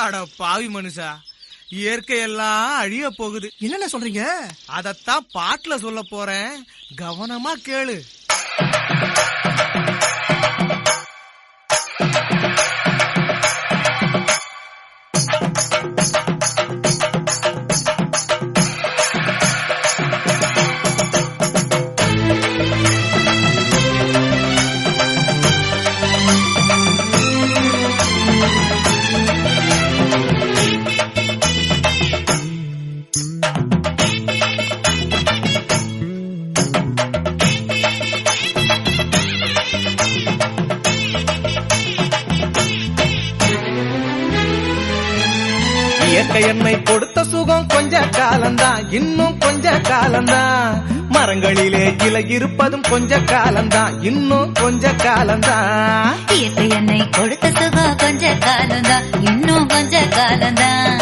அட பாவி மனுஷா, இயற்கையெல்லாம் அழிய போகுது. என்னென்ன சொல்றீங்க? அதத்தான் பாட்டுல சொல்ல போறேன், கவனமா கேளு. இயற்கை என்னை கொடுத்த சுகம் கொஞ்ச காலம்தான், இன்னும் கொஞ்ச காலம்தான். மரங்களிலே இலை இருப்பதும் கொஞ்ச காலம்தான், இன்னும் கொஞ்ச காலம்தான். இயற்கை என்னை கொடுத்த சுகம் கொஞ்ச காலம்தான், இன்னும் கொஞ்ச காலம்தான்.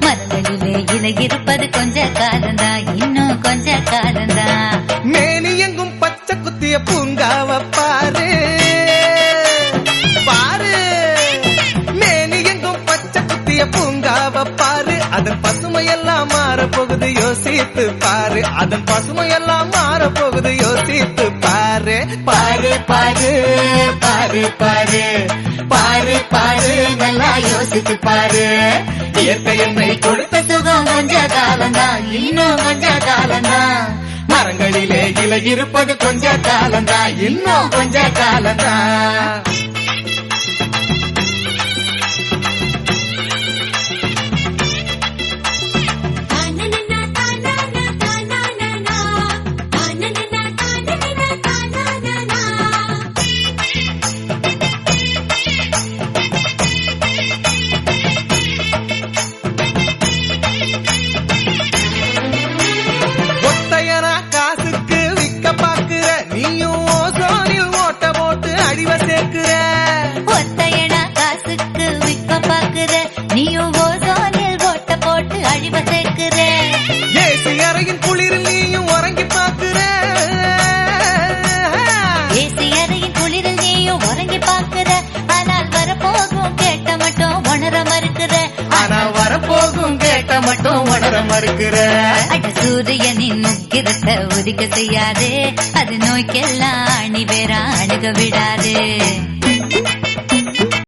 மரங்களிலே இலை இருப்பது கொஞ்ச காலம்தான், இன்னும் கொஞ்ச காலம்தான். மேனி எங்கும் பச்சை குத்திய பூங்காவ பாரு பாரு, மேனி எங்கும் பச்சை குத்திய பூங்காவ பாரு. அதன் பசுமையெல்லாம் மாற போகுது, யோசித்து பாரு. அதன் பசுமையெல்லாம் மாற போகுது, யோசித்து பாரு. பாரு பாரு பாரு பாரு பாரு பாரு, நல்லா யோசித்து பாரு. இயற்கை என்னை கொடுத்த சுகம் கொஞ்ச காலம்தான், இன்னும் கொஞ்ச காலம்தான். மரங்களிலே இலை இருப்பது கொஞ்ச காலம்தான், இன்னும் கொஞ்ச காலம்தான். காசுக்கு விக்க பாக்குற நீயும் ஓசோனில் ஓட்ட போட்டு அழிவ சேர்க்கிற. ஒத்தையடா காசுக்கு விக்க பாக்குற, நீயும் ஓசோனில் ஓட்ட போட்டு அழிவ சேர்க்கிற. ஏசி அறையின் குளிரில் நீயும் உறங்கி பாக்குற. ஏசி அறையின் குளிரில் நீயும் உறங்கி பாக்குற. ஆனால் வரப்போகும் கேட்ட மட்டும் உணர மறுக்கிற. ஆனா வரப்போகும் கேட்ட மட்டும் உணர மறுக்கிற. அட சூரியனின் முக்கிரத்தை உதிக்க செய்யாதே, அது நோய்க்கெல்லாம் அணி வேற அணுக விடாதே.